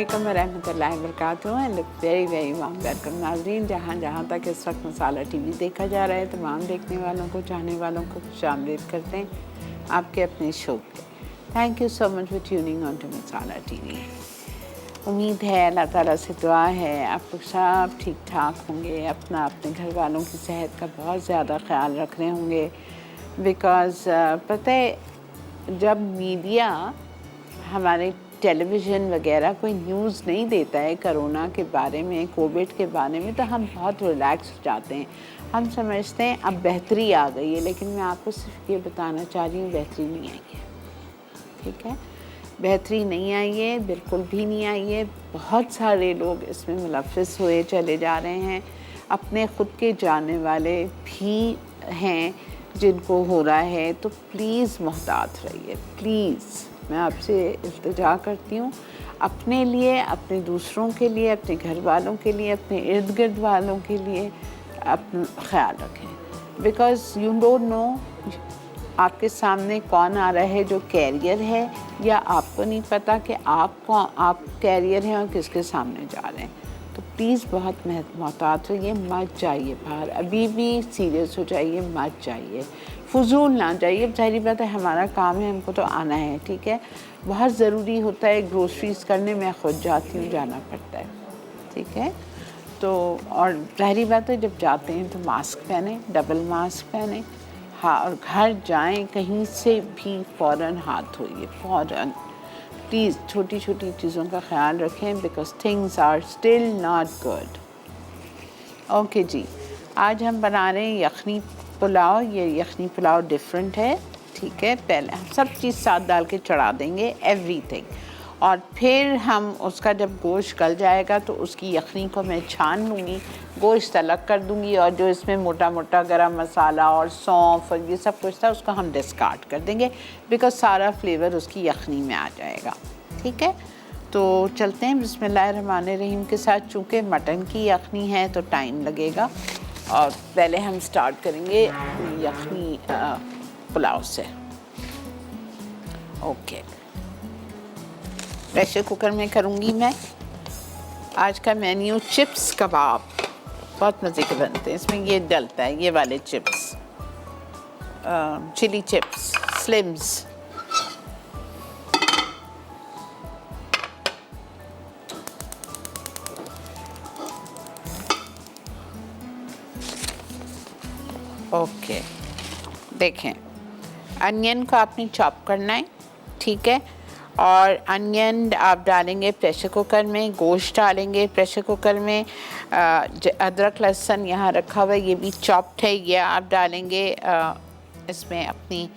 अस्सलामुअलैकुम वरहमतुल्लाहि वबरकातुहू and very warm welcome नाज़रीन। जहाँ तक इस वक्त मसाला टीवी देखा जा रहा है, तमाम देखने वालों को, चाहने वालों को खुशामदीद करते हैं आपके अपने शो पे। Thank you so much for tuning on to Masala TV. उम्मीद है, अल्लाह ताला से दुआ है, आप लोग सब ठीक ठाक होंगे, अपने घर वालों की सेहत का बहुत ज़्यादा ख्याल रख रहे होंगे। बिकॉज़ पता है, जब मीडिया हमारे टेलीविज़न वगैरह कोई न्यूज़ नहीं देता है कोरोना के बारे में, कोविड के बारे में, तो हम बहुत रिलैक्स हो जाते हैं। हम समझते हैं अब बेहतरी आ गई है, लेकिन मैं आपको सिर्फ ये बताना चाह रही हूँ, बेहतरी नहीं आई है। ठीक है, बेहतरी नहीं आई है, बिल्कुल भी नहीं आई है। बहुत सारे लोग इसमें मुलव्वस हुए चले जा रहे हैं, अपने ख़ुद के जानने वाले भी हैं जिनको हो रहा है। तो प्लीज़ मोहतात रहिए, प्लीज़ मैं आपसे इल्तिजा करती हूँ, अपने लिए, अपने दूसरों के लिए, अपने घर वालों के लिए, अपने इर्द गिर्द वालों के लिए अपना ख्याल रखें। बिकॉज़ यू डोंट नो आपके सामने कौन आ रहा है जो कैरियर है, या आपको नहीं पता कि आप कैरियर हैं और किसके सामने जा रहे हैं। तो प्लीज़ बहुत मोहतात रहिए, मत जाइए बाहर, अभी भी सीरियस हो जाइए, मत जाइए, फजूल ना जाइए। ज़ाहिर बात है, हमारा काम है, हमको तो आना है। ठीक है, बहुत ज़रूरी होता है ग्रोसरीज़ करने, मैं ख़ुद जाती हूँ, जाना पड़ता है। ठीक है, तो और ज़ाहिर बात है, जब जाते हैं तो मास्क पहने, डबल मास्क पहने। हाँ, और घर जाएं कहीं से भी फ़ौरन हाथ धोइए, फ़ौरन। प्लीज़ छोटी छोटी चीज़ों का ख्याल रखें, because things are still not good. Okay जी, आज हम बना रहे हैं यखनी पुलाव। ये यखनी पुलाव डिफरेंट है। ठीक है, पहले हम सब चीज़ साथ डाल के चढ़ा देंगे, एवरीथिंग, और फिर हम उसका जब गोश्त गल जाएगा तो उसकी यखनी को मैं छान लूँगी, गोश्त अलग कर दूँगी, और जो इसमें मोटा मोटा गरम मसाला और सौंफ और ये सब कुछ था उसको हम डिस्कार्ड कर देंगे, बिकॉज सारा फ्लेवर उसकी यखनी में आ जाएगा। ठीक है, तो चलते हैं बिस्मिल्लाहिर्रहमानिर्रहीम के साथ। चूँकि मटन की यखनी है तो टाइम लगेगा, और पहले हम स्टार्ट करेंगे यखनी पुलाव से। ओके, प्रेशर कुकर में करूँगी मैं। आज का मेन्यू चिप्स कबाब, बहुत मज़े के बनते हैं। इसमें ये डलता है, ये वाले chips, chilli chips, slims. Okay, देखें, अनियन को आपने चॉप करना है। ठीक है, और अनियन आप डालेंगे प्रेशर कुकर में, गोश्त डालेंगे प्रेशर कुकर में, अदरक लहसुन यहाँ रखा हुआ है, ये भी चॉप्ड है, ये आप डालेंगे इसमें अपनी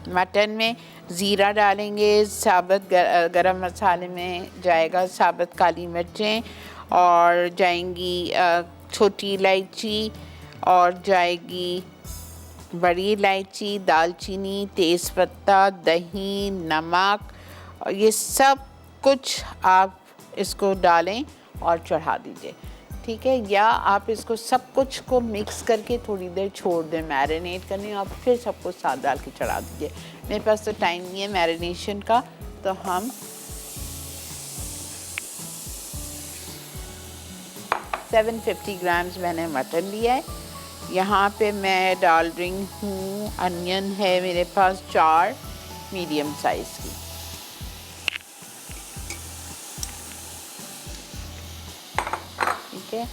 मटन में। ज़ीरा डालेंगे, साबुत गरम मसाले में जाएगा साबुत काली मिर्चें, और जाएंगी छोटी इलायची, और जाएगी बड़ी इलायची, दालचीनी, तेज़पत्ता, दही, नमक, और ये सब कुछ आप इसको डालें और चढ़ा दीजिए। ठीक है, या आप इसको सब कुछ को मिक्स करके थोड़ी देर छोड़ दें मैरिनेट करने, और फिर सब कुछ साथ डाल के चढ़ा दीजिए। मेरे पास तो टाइम नहीं है मैरिनेशन का, तो हम 750 ग्राम्स मैंने मटन लिया है। यहाँ पे मैं डाल रही हूँ, अनियन है मेरे पास 4 मीडियम साइज़ की। ठीक है,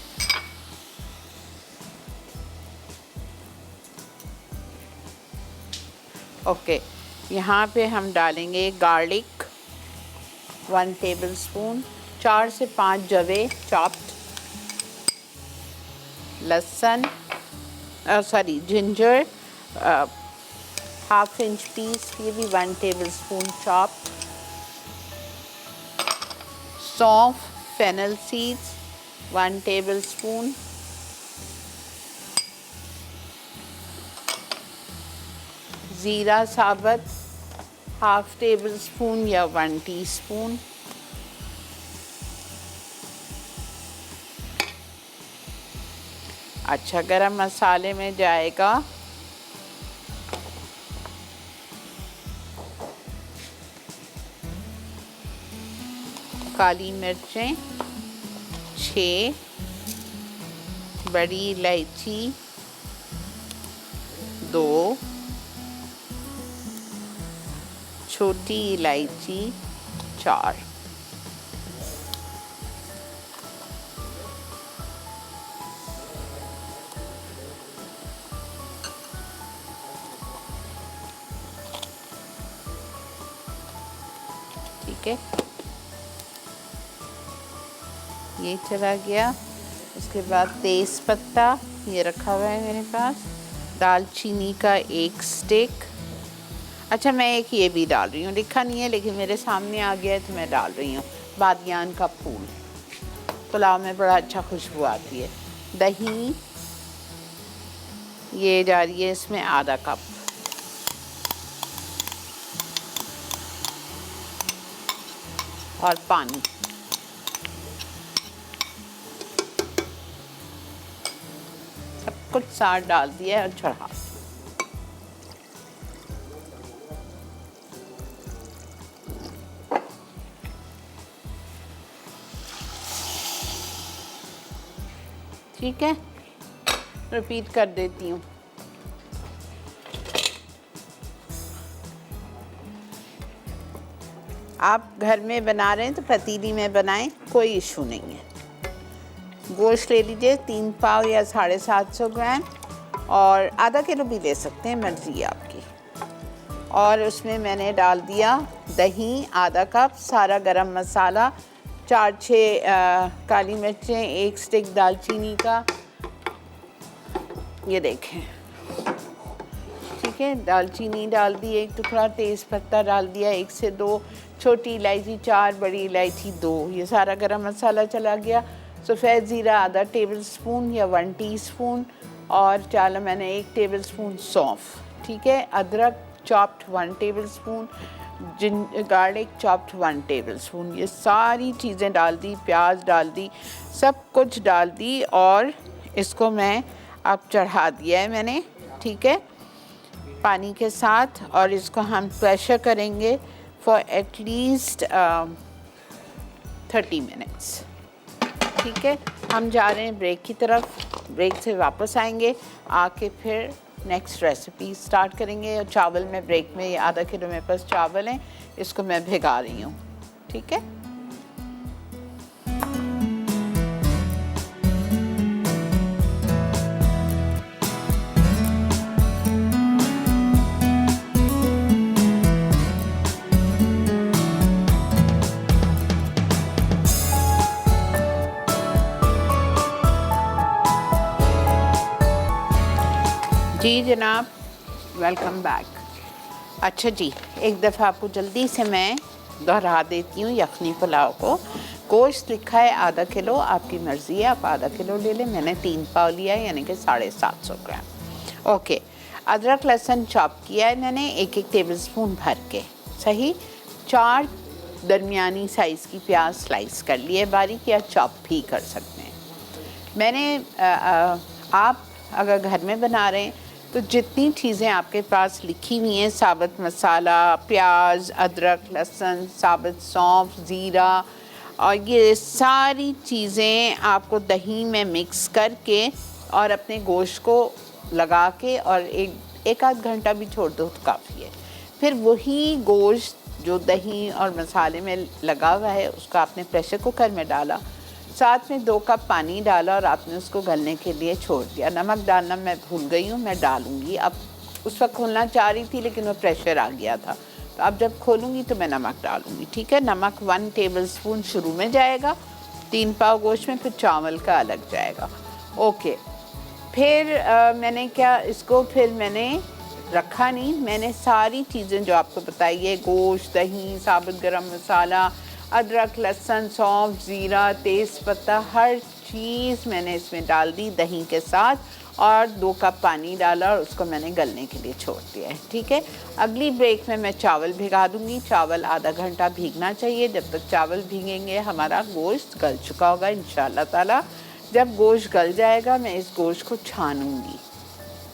ओके, यहाँ पे हम डालेंगे गार्लिक 1 टेबलस्पून, 4 से 5 जवे चॉप्ड, लहसुन जिंजर 1/2 इंच पीस, ये भी 1 टेबलस्पून चॉप्ड, सौंफ फेनल सीड्स 1 टेबलस्पून, ज़ीरा साबुत 1/2 टेबलस्पून या 1 टीस्पून, अच्छा, गरम मसाले में जाएगा काली मिर्चें 6, बड़ी इलायची 2, छोटी इलायची 4, ठीक है, ये चला गया। उसके बाद तेज़ पत्ता ये रखा हुआ है मेरे पास, दालचीनी का 1 स्टिक। अच्छा, मैं एक ये भी डाल रही हूँ, लिखा नहीं है लेकिन मेरे सामने आ गया है तो मैं डाल रही हूँ, बादियान का फूल, पुलाव में बड़ा अच्छा खुशबू आती है। दही ये जा रही है इसमें आधा कप, और पानी। सब कुछ साथ डाल दिया और चढ़ा। ठीक है, रिपीट कर देती हूँ। आप घर में बना रहे हैं तो पतीली में बनाएं, कोई इशू नहीं है। गोश्त ले लीजिए 3 पाव या 750 ग्राम, और आधा किलो भी ले सकते हैं, मर्जी है आपकी। और उसमें मैंने डाल दिया दही आधा कप, सारा गरम मसाला, 4-6 काली मिर्चें, 1 स्टिक दालचीनी का, ये देखें, ठीक है। दालचीनी डाल दी 1 टुकड़ा, तेज़ पत्ता डाल दिया 1 से 2, छोटी इलायची 4, बड़ी इलायची 2, ये सारा गरम मसाला चला गया। सफ़ेद ज़ीरा आधा टेबल स्पून या 1 टीस्पून, और डाला मैंने 1 टेबल स्पून सौंफ, ठीक है। अदरक chopped 1 table spoon, garlic chopped 1 table spoon, ये सारी चीज़ें डाल दी, प्याज डाल दी, सब कुछ डाल दी, और इसको मैं अब चढ़ा दिया है मैंने, ठीक है, पानी के साथ। और इसको हम प्रेशर करेंगे फॉर एटलीस्ट 30 मिनट्स, ठीक है। हम जा रहे हैं ब्रेक की तरफ, ब्रेक से वापस आएंगे, आके फिर नेक्स्ट रेसिपी स्टार्ट करेंगे। और चावल में ब्रेक में, ये आधा किलो मेरे पास चावल हैं, इसको मैं भिगा रही हूँ, ठीक है। जी जनाब, वेलकम बैक। अच्छा जी, एक दफ़ा आपको जल्दी से मैं दोहरा देती हूँ यखनी पुलाव को। गोश्त लिखा है आधा किलो, आपकी मर्ज़ी है, आप आधा किलो ले लें, मैंने 3 पाव लिया है, यानी कि 750 ग्राम। ओके, अदरक लहसुन चॉप किया है मैंने 1-1 टेबल स्पून भर के, सही। 4 दरमियानी साइज़ की प्याज स्लाइस कर लिए बारीक, या चॉप भी कर सकते हैं। मैंने आप अगर घर में बना रहे हैं तो जितनी चीज़ें आपके पास लिखी हुई हैं, साबुत मसाला, प्याज, अदरक लहसुन, साबुत सौंफ, ज़ीरा, और ये सारी चीज़ें आपको दही में मिक्स करके और अपने गोश्त को लगा के और एक आध घंटा भी छोड़ दो तो काफ़ी है। फिर वही गोश्त जो दही और मसाले में लगा हुआ है उसको आपने प्रेशर कुकर में डाला, साथ में 2 कप पानी डाला और आपने उसको गलने के लिए छोड़ दिया। नमक डालना मैं भूल गई हूँ, मैं डालूँगी। अब उस वक्त खोलना चाह रही थी लेकिन वो प्रेशर आ गया था, तो अब जब खोलूँगी तो मैं नमक डालूँगी, ठीक है। नमक 1 टेबल स्पून शुरू में जाएगा 3 पाव गोश्त में, फिर चावल का अलग जाएगा। ओके, फिर मैंने क्या इसको फिर मैंने रखा नहीं, मैंने सारी चीज़ें जो आपको बताई है, गोश्त, दही, साबुत गरम मसाला, अदरक लहसुन, सौंफ, ज़ीरा, तेज़पत्ता, हर चीज़ मैंने इसमें डाल दी दही के साथ, और 2 कप पानी डाला और उसको मैंने गलने के लिए छोड़ दिया है, ठीक है। अगली ब्रेक में मैं चावल भिगा दूँगी। चावल आधा घंटा भीगना चाहिए। जब तक चावल भीगेंगे हमारा गोश्त गल चुका होगा इंशाअल्लाह ताला। जब गोश्त गल जाएगा मैं इस गोश्त को छानूँगी,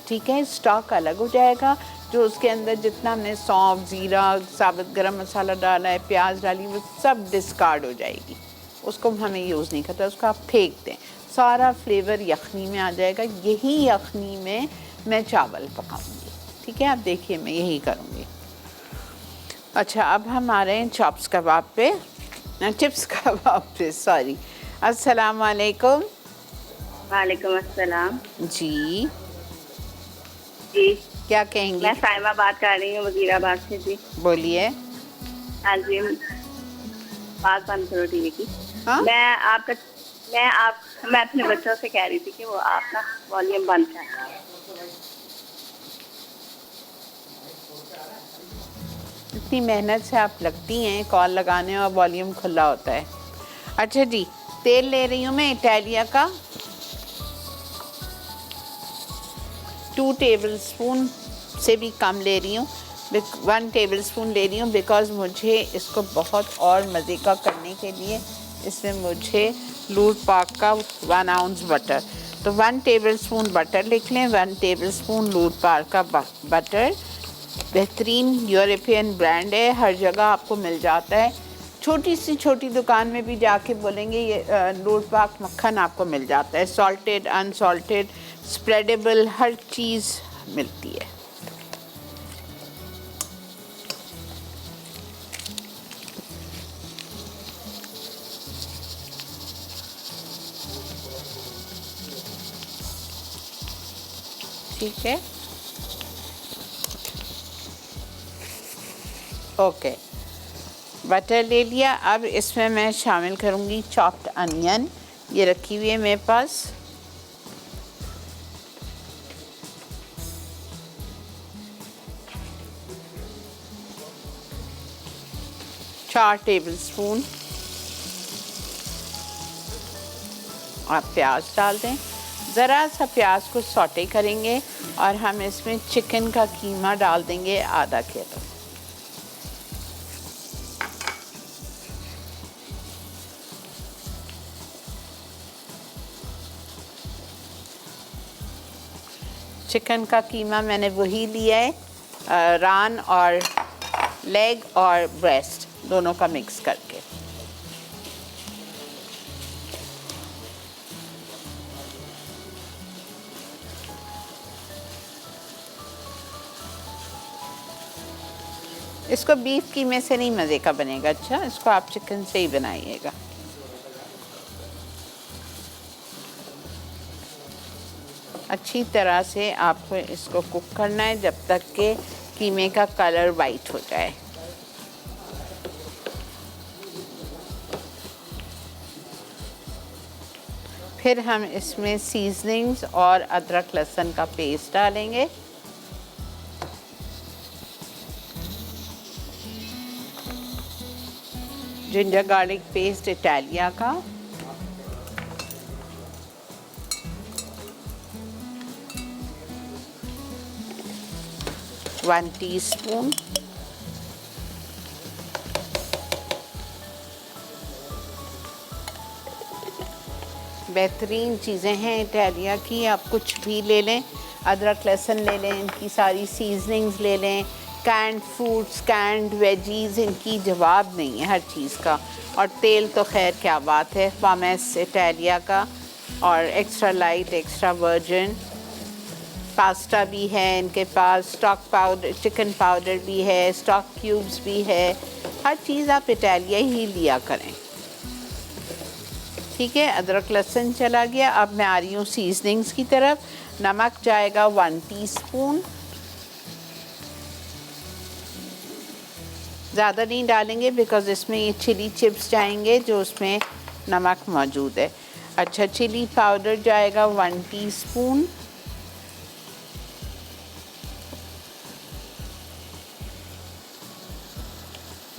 ठीक है। स्टॉक अलग हो जाएगा, जो उसके अंदर जितना हमने सौंफ, ज़ीरा, साबुत गरम मसाला डाला है, प्याज डाली, वो सब डिस्कार्ड हो जाएगी, उसको हमें यूज़ नहीं करता, उसको आप फेंक दें, सारा फ्लेवर यखनी में आ जाएगा। यही यखनी में मैं चावल पकाऊंगी, ठीक है। आप देखिए मैं यही करूँगी। अच्छा, अब हम आ रहे हैं चॉप्स कबाब पे, चिप्स कबाब पे, सॉरी। अस्सलाम वालेकुम। वालेकुम अस्सलाम। जी जी, क्या कहेंगी? मैं साइमा बात कर रही हूँ वजीराबाद से। जी बोलिए। हाँ जी, बात बंद करो टीवी की। हाँ, मैं अपने बच्चों से कह रही थी कि वो आप ना वॉल्यूम बंद कर। इतनी मेहनत से आप लगती हैं कॉल लगाने और वॉल्यूम खुला होता है। अच्छा जी, तेल ले रही हूँ मैं इटालिया का 2 टेबलस्पून से भी कम ले रही हूँ, 1 टेबलस्पून ले रही हूँ, बिकॉज़ मुझे इसको बहुत और मज़े का करने के लिए इसमें मुझे लूट पाक का 1 आउंस बटर, तो 1 टेबलस्पून बटर लिख लें, 1 टेबलस्पून लूट पाक का बटर। बेहतरीन यूरोपियन ब्रांड है, हर जगह आपको मिल जाता है। छोटी सी छोटी दुकान में भी जाके बोलेंगे ये लूट पाक मक्खन आपको मिल जाता है, सॉल्टेड, अनसॉल्टेड, स्प्रेडेबल, हर चीज़ मिलती है। ठीक है, ओके, बटर ले लिया। अब इसमें मैं शामिल करूँगी चॉप्ड अनियन, ये रखी हुई है मेरे पास। चार टेबलस्पून आप प्याज डाल दें, ज़रा सा प्याज को सौटे करेंगे और हम इसमें चिकन का कीमा डाल देंगे आधा किलो। चिकन का कीमा मैंने वही लिया है, रान और लेग और ब्रेस्ट दोनों का मिक्स करके। इसको बीफ कीमे से नहीं मज़े का बनेगा, अच्छा इसको आप चिकन से ही बनाइएगा। अच्छी तरह से आपको इसको कुक करना है जब तक कि कीमे का कलर वाइट हो जाए। फिर हम इसमें सीजनिंग्स और अदरक लहसुन का पेस्ट डालेंगे। जिंजर गार्लिक पेस्ट इटालिया का, वन टीस्पून, बेहतरीन चीज़ें हैं इटालिया की, आप कुछ भी ले लें, अदरक लहसुन ले लें, इनकी सारी सीजनिंग्स ले लें, कैंड फ्रूट्स, कैंड वेजीज, इनकी जवाब नहीं है हर चीज़ का। और तेल तो खैर क्या बात है, पामेस इटालिया का, और extra light, extra virgin. Pasta भी है इनके पास, स्टॉक पाउडर, चिकन पाउडर भी है, स्टॉक क्यूब्स भी है, हर चीज़ आप इटालिया ही लिया करें। ठीक है, अदरक लहसुन चला गया। अब मैं आ रही हूँ सीजनिंग्स की तरफ। नमक जाएगा 1 टीस्पून, ज़्यादा नहीं डालेंगे बिकॉज़ इसमें ये चिली चिप्स जाएंगे जो उसमें नमक मौजूद है। अच्छा, चिली पाउडर जाएगा 1 टीस्पून,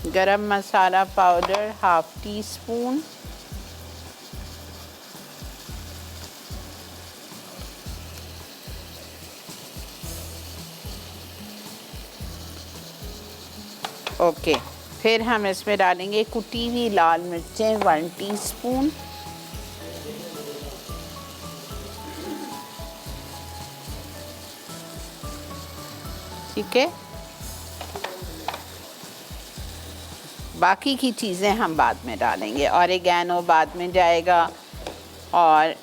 गरम मसाला पाउडर 1/2 टीस्पून, ओके। फिर हम इसमें डालेंगे कुटी हुई लाल मिर्चें 1 टीस्पून, ठीक है, बाकी की चीज़ें हम बाद में डालेंगे। ऑरिगेनो बाद में जाएगा, और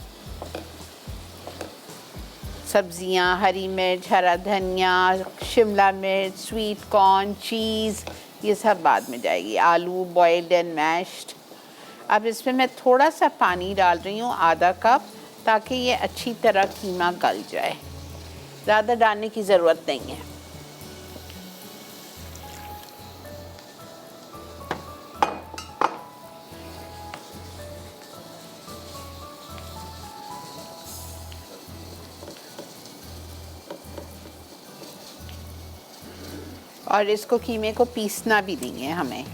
सब्जियां, हरी मिर्च, हरा धनिया, शिमला मिर्च, स्वीट कॉर्न, चीज़, ये सब बाद में जाएगी। आलू बॉइल्ड एंड मैश्ड। अब इसमें मैं थोड़ा सा पानी डाल रही हूँ, आधा कप, ताकि ये अच्छी तरह कीमा गल जाए। ज़्यादा डालने की ज़रूरत नहीं है। और इसको कीमे को पीसना भी नहीं है हमें।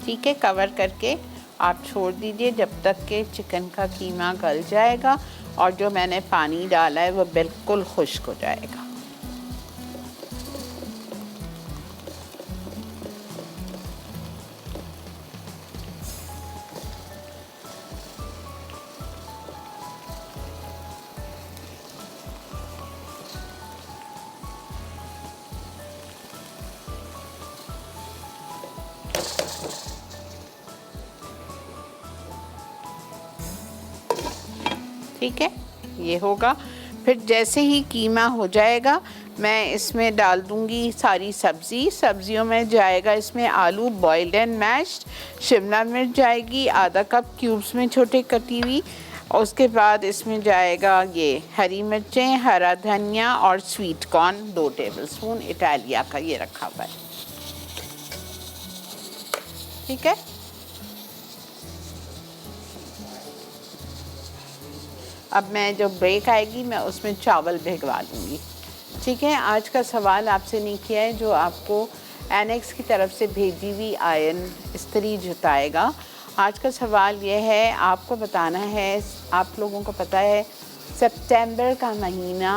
ठीक है, कवर करके आप छोड़ दीजिए जब तक कि चिकन का कीमा गल जाएगा और जो मैंने पानी डाला है वो बिल्कुल खुश्क हो जाएगा। ठीक है, ये होगा। फिर जैसे ही कीमा हो जाएगा मैं इसमें डाल दूंगी सारी सब्जियों में जाएगा इसमें आलू बॉइल्ड एंड मैश्ड, शिमला मिर्च जाएगी आधा कप क्यूब्स में छोटे कटी हुई, और उसके बाद इसमें जाएगा ये हरी मिर्चें, हरा धनिया और स्वीट कॉर्न 2 टेबलस्पून इटालिया का ये रखा हुआ है। ठीक है, अब मैं जो ब्रेक आएगी मैं उसमें चावल भिगवा लूँगी। ठीक है, आज का सवाल आपसे नहीं किया है, जो आपको एनेक्स की तरफ से भेजी हुई आयन इस्त्री जुटाएगा। आज का सवाल ये है, आपको बताना है, आप लोगों को पता है सितंबर का महीना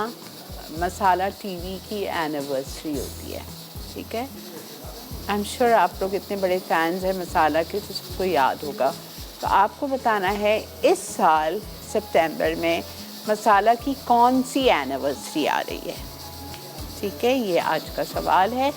मसाला टीवी की एनिवर्सरी होती है। ठीक है, आई एम श्योर आप लोग इतने बड़े फैंस हैं मसाला के तो सबको याद होगा। तो आपको बताना है इस साल सितंबर में मसाला की कौन सी एनिवर्सरी आ रही है। ठीक है, ये आज का सवाल है।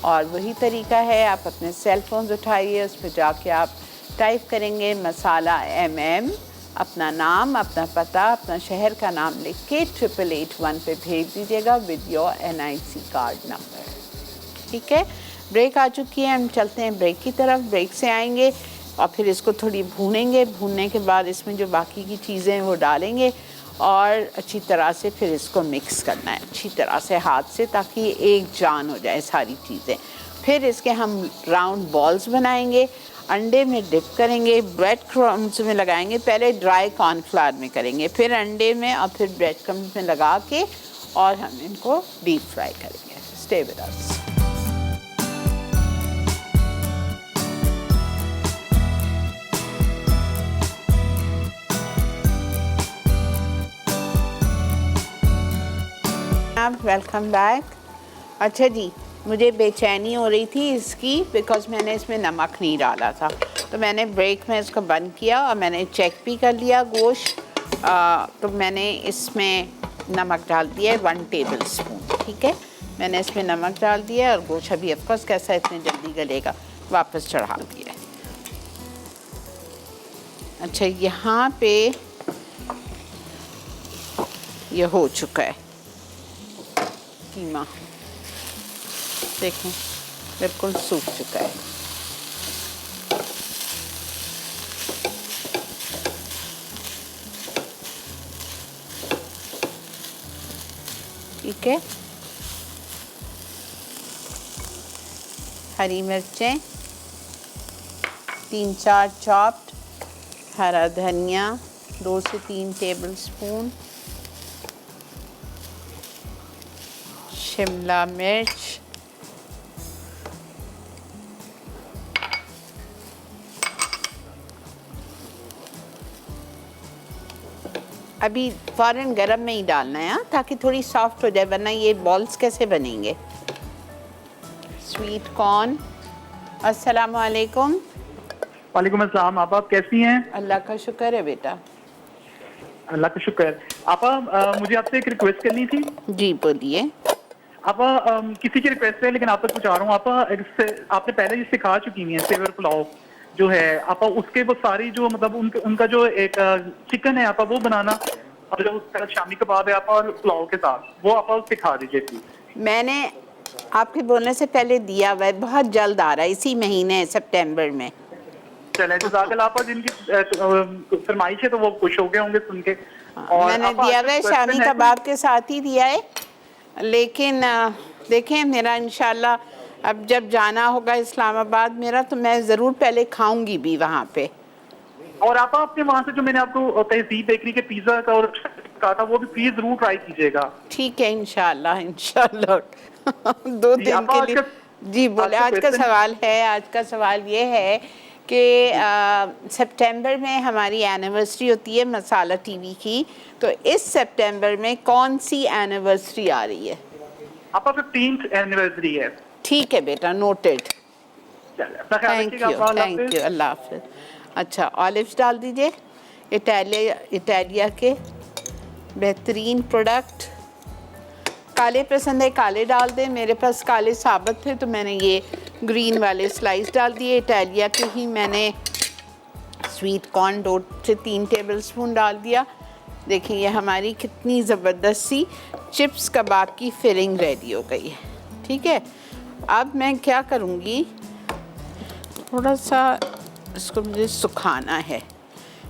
और वही तरीका है, आप अपने सेल फोन्स उठाइए, उस पर जाके आप टाइप करेंगे मसाला MM, अपना नाम, अपना पता, अपना शहर का नाम लिख के 8881 पे भेज दीजिएगा with your NIC card number. ठीक है, ब्रेक आ चुकी है, हम चलते हैं ब्रेक की तरफ। ब्रेक से आएंगे और फिर इसको थोड़ी भूनेंगे। भूनने के बाद इसमें जो बाकी की चीज़ें हैं वो डालेंगे और अच्छी तरह से फिर इसको मिक्स करना है अच्छी तरह से हाथ से, ताकि ये एक जान हो जाए सारी चीज़ें। फिर इसके हम राउंड बॉल्स बनाएंगे, अंडे में डिप करेंगे, ब्रेड क्रम्स में लगाएंगे। पहले ड्राई कॉर्नफ्लावर में करेंगे, फिर अंडे में और फिर ब्रेड क्रम्स में लगा के और हम इनको डीप फ्राई करेंगे। Stay with us. Welcome back. अच्छा जी, मुझे बेचैनी हो रही थी इसकी, बिकॉज़ मैंने इसमें नमक नहीं डाला था। तो मैंने ब्रेक में इसको बंद किया और मैंने चेक भी कर लिया गोश्त। तो मैंने इसमें नमक डाल दिया है 1 टेबलस्पून। ठीक है, मैंने इसमें नमक डाल दिया और गोश्त अभी ऑफकोर्स कैसा इतनी जल्दी गलेगा, वापस चढ़ा दिया है। अच्छा, यहाँ पे ये हो चुका है कीमा, देखें बिल्कुल सूख चुका है। ठीक है, हरी मिर्चें 3-4 चॉप्ड, हरा धनिया 2 से 3 टेबलस्पून, शिमला मिर्च, अभी फ़ौरन गरम में ही डालना है, ताकि थोड़ी सॉफ्ट हो जाए, वरना ये बॉल्स कैसे बनेंगे। Sweet corn. अस्सलाम वालेकुम। वालेकुम अस्सलाम। आप कैसी हैं? अल्लाह का शुक्र है बेटा। अल्लाह का शुक्र। मुझे आपसे एक रिक्वेस्ट करनी थी। जी बोलिए। किसी की रिक्वेस्ट है, लेकिन आप तक पहुंचा रहा हूँ। आपने पहले ये सिखा चुकी हैं सेवर पुलाव जो है। उसके वो सारी जो मतलब उनका जो एक चिकन है वो बनाना, और जो उसका शामी कबाब है और पुलाव के साथ वो सिखा दीजिए प्लीज। मैंने आपके बोलने से पहले दिया हुआ है, बहुत जल्द आ रहा है, इसी महीने सितंबर में। चले जज़ाकल्लाह। जिनकी फरमाइश है तो वो खुश हो गए होंगे सुन के। और मैंने दिया हुआ है, शामी कबाब के साथ ही दिया है, लेकिन देखें मेरा इंशाल्लाह अब जब जाना होगा इस्लामाबाद मेरा, तो मैं ज़रूर पहले खाऊंगी भी वहाँ पे। और आपने वहाँ से जो मैंने आपको तहजीब बेकरी के पिज़्ज़ा का और कहा था वो भी प्लीज जरूर ट्राई कीजिएगा। ठीक है इंशाल्लाह इंशाल्लाह। 2 दिन के लिए। जी बोले। आज का सवाल है, आज का सवाल ये है कि सितंबर में हमारी एनिवर्सरी होती है मसाला टीवी की, तो इस सितंबर में कौन सी एनिवर्सरी आ रही है? आपका 15th एनिवर्सरी है। ठीक है बेटा, noted. Thank you thank you, अल्लाह हाफिज़। अच्छा, ऑलिव्स डाल दीजिए, इटालिया के बेहतरीन प्रोडक्ट। काले पसंद है काले डाल दें, मेरे पास काले साबित थे तो मैंने ये ग्रीन वाले स्लाइस डाल दिए। इटालिया के ही मैंने स्वीट कॉर्न 2 से 3 टेबलस्पून डाल दिया। देखिए ये हमारी कितनी ज़बरदस्त सी चिप्स कबाब की फिलिंग रेडी हो गई है। ठीक है, अब मैं क्या करूँगी, थोड़ा सा इसको मुझे सुखाना है,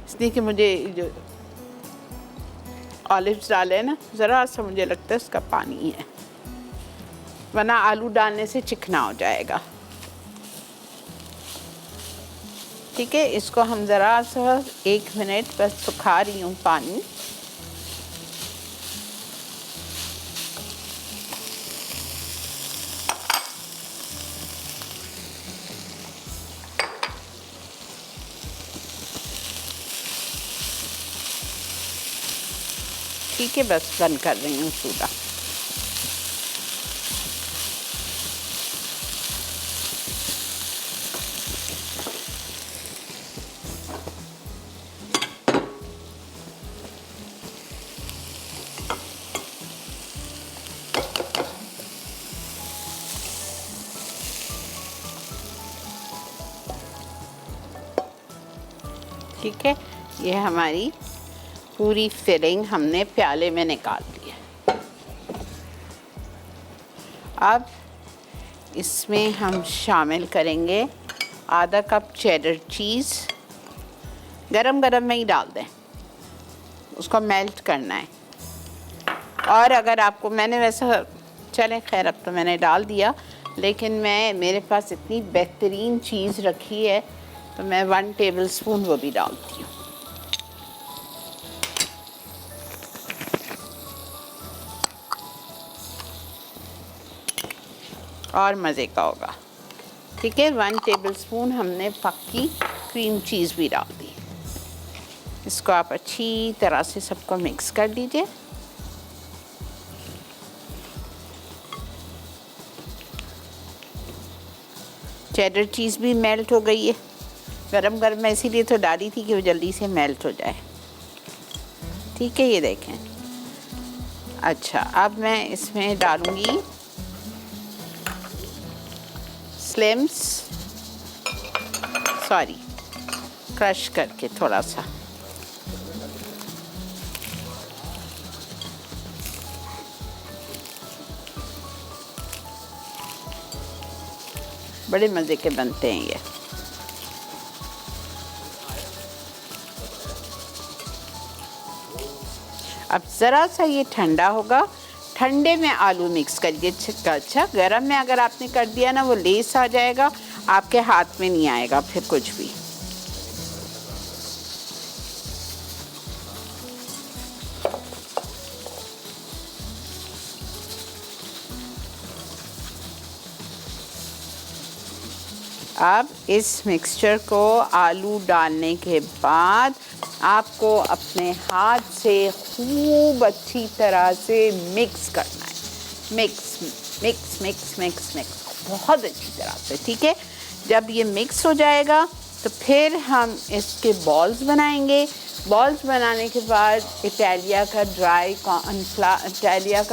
इसलिए कि मुझे जो ऑलिव्स डाले ना, ज़रा सा मुझे लगता है इसका पानी है, वरना आलू डालने से चिकना हो जाएगा। ठीक है, इसको हम ज़रा सा 1 मिनट बस सुखा रही हूँ पानी। ठीक है, बस बंद कर रही हूँ चूल्हा। ठीक है, ये हमारी पूरी फिलिंग हमने प्याले में निकाल ली है। अब इसमें हम शामिल करेंगे आधा कप चेडर चीज़। गरम गरम में ही डाल दें, उसको मेल्ट करना है। और अगर आपको, मैंने वैसा, चलें खैर अब तो मैंने डाल दिया, लेकिन मेरे पास इतनी बेहतरीन चीज़ रखी है तो मैं 1 टेबलस्पून वो भी डालती हूँ। और मज़े का होगा। ठीक है, 1 टेबलस्पून हमने पक्की क्रीम चीज़ भी डाल दी। इसको आप अच्छी तरह से सबको मिक्स कर दीजिए। चेडर चीज़ भी मेल्ट हो गई है, गरम गरम में इसीलिए तो डाली थी कि वो जल्दी से मेल्ट हो जाए। ठीक है, ये देखें। अच्छा, अब मैं इसमें डालूँगी क्रश करके थोड़ा सा। बड़े मज़े के बनते हैं ये। अब ज़रा सा ये ठंडा होगा, ठंडे में आलू मिक्स करिए। अच्छा, गरम में अगर आपने कर दिया ना, वो लेस आ जाएगा, आपके हाथ में नहीं आएगा फिर कुछ भी। अब इस मिक्सचर को आलू डालने के बाद आपको अपने हाथ से खूब अच्छी तरह से मिक्स करना है। Mix mix mix mix mix बहुत अच्छी तरह से, ठीक है। जब ये मिक्स हो जाएगा तो फिर हम इसके बॉल्स बनाएंगे। बॉल्स बनाने के बाद इटालिया का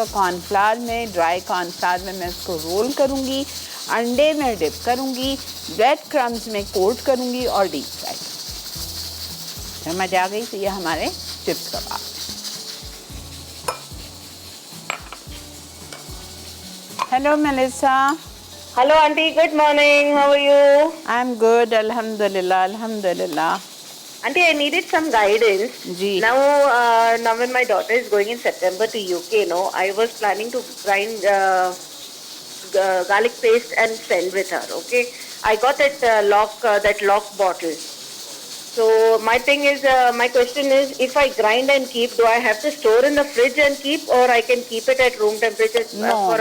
कॉर्नफ्लावर में, ड्राई कॉर्नफ्लावर में मैं इसको रोल करूँगी, अंडे में डिप करूँगी, ब्रेड क्रम्स में कोट करूँगी और डीप फ्राई। समझ आ गई? तो ये हमारे chips kebab. Hello Melissa. Hello, Auntie. Good morning. How are you? I am good, अल्हम्दुलिल्लाह अल्हम्दुलिल्लाह। Auntie, I needed some guidance. Ji. Now when my daughter is going in September to UK, I was planning to grind garlic paste and send with her. Okay, I got that lock bottle. So my question is, if I grind and keep, do I have to store in the fridge and keep, or I can keep it at room temperature for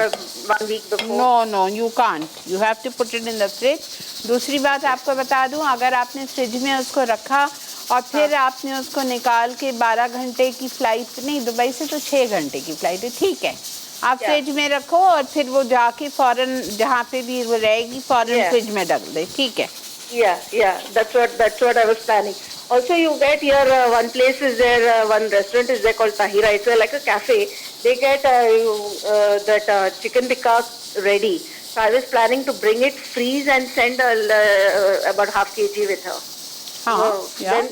1 week before? No, you can't. You have to put it in the fridge. दूसरी बात आपको बता दूं, अगर आपने fridge में उसको रखा और फिर आपने उसको निकाल के 12 घंटे की फ्लाइट, नहीं दुबई से तो 6 घंटे की फ्लाइट है, ठीक है, आप फ्रिज में रखो और फिर वो जाके फौरन जहाँ पे भी वो रहेगी फौरन फ्रिज में डाल दे, ठीक है। Yeah, that's what I was planning. Also, you get here one place is there, one restaurant is there called Tahira. It's like a cafe. They get that chicken tikka ready. So I was planning to bring it, freeze and send about half kg with her. Then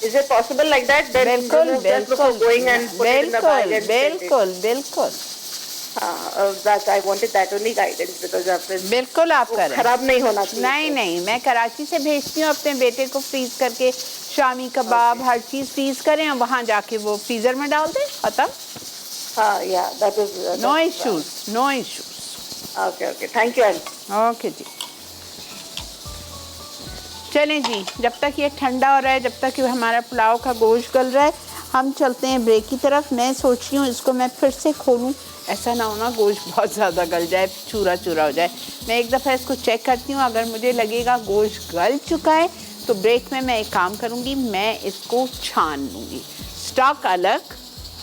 is it possible like that? Then just before going and put it in the bag and send it. बिल्कुल that I wanted that only guidance because बिल्कुल आप करें, खराब नहीं होना चाहिए। नहीं, मैं कराची से भेजती हूँ अपने बेटे को फ्रीज करके, शामी कबाब हर चीज़ फ्रीज करें और वहाँ जाके वो फ्रीजर में डाल दें, खत्म। No issues. Okay, thank you आंटी। ओके जी, चलें जी, जब तक ये ठंडा हो रहा है, जब तक हमारा पुलाव का गोश्त गल रहा है, हम चलते हैं ब्रेक की तरफ। मैं सोच रही हूँ इसको मैं फिर से खोलूँ, ऐसा ना हो ना गोश्त बहुत ज़्यादा गल जाए, चूरा हो जाए। मैं एक दफ़ा इसको चेक करती हूँ, अगर मुझे लगेगा गोश्त गल चुका है तो ब्रेक में मैं एक काम करूँगी, मैं इसको छान लूँगी। स्टॉक अलग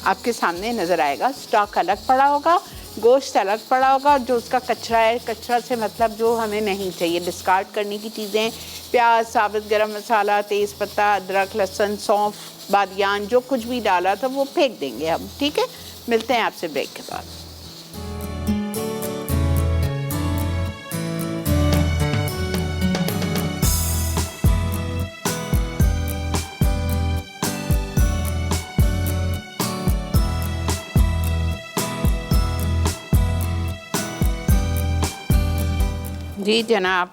आपके सामने नज़र आएगा, स्टॉक अलग पड़ा होगा, गोश्त अलग पड़ा होगा, और जो उसका कचरा है, कचरा से मतलब जो हमें नहीं चाहिए, डिस्कार्ड करने की चीज़ें, प्याज, साबुत गरम मसाला, तेज़पत्ता, अदरक, लहसुन, सौंफ, बादियान, जो कुछ भी डाला था वो फेंक देंगे हम, ठीक है। मिलते हैं आपसे ब्रेक के बाद। जी जनाब,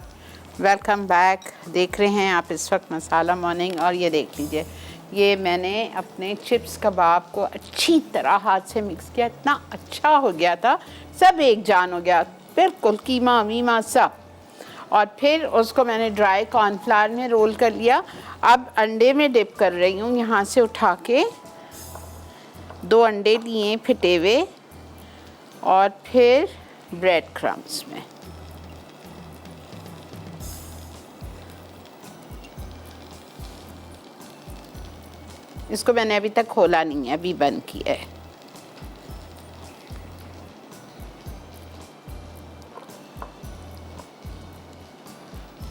वेलकम बैक। देख रहे हैं आप इस वक्त मसाला मॉर्निंग, और ये देख लीजिए, ये मैंने अपने चिप्स कबाब को अच्छी तरह हाथ से मिक्स किया, इतना अच्छा हो गया था, सब एक जान हो गया, बिल्कुल कीमा वीमा सब। और फिर उसको मैंने ड्राई कॉर्नफ्लावर में रोल कर लिया। अब अंडे में डिप कर रही हूँ, यहाँ से उठा के 2 अंडे लिए फिटे हुए, और फिर ब्रेड क्रम्स में। इसको मैंने अभी तक खोला नहीं है, अभी बंद किया है।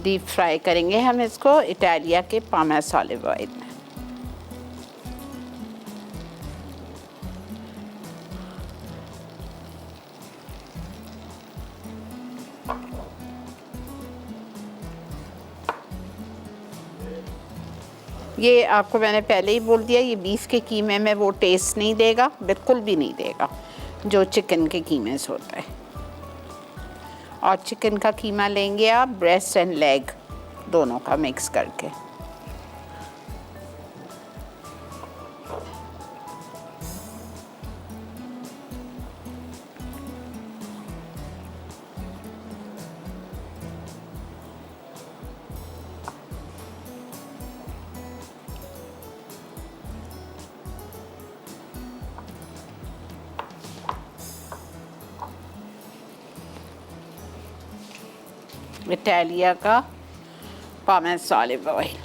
डीप फ्राई करेंगे हम इसको इटालिया के पामेस ऑलिव ऑयल में। ये आपको मैंने पहले ही बोल दिया, ये बीफ के कीमे में वो टेस्ट नहीं देगा, बिल्कुल भी नहीं देगा जो चिकन के कीमे से होता है। और चिकन का कीमा लेंगे आप ब्रेस्ट एंड लेग दोनों का मिक्स करके। इटालिया का pomace olive oil.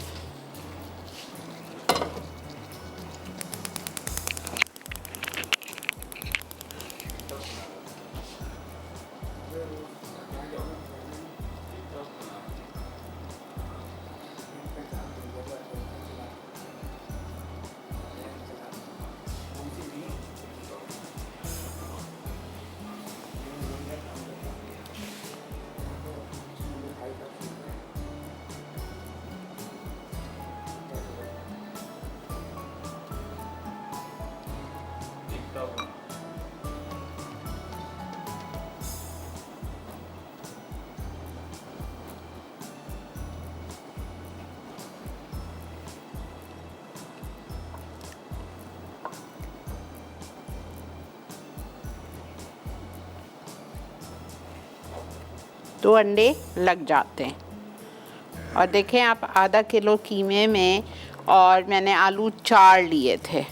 दो अंडे लग जाते हैं। और देखें आप, आधा किलो कीमे में और मैंने आलू 4 लिए थे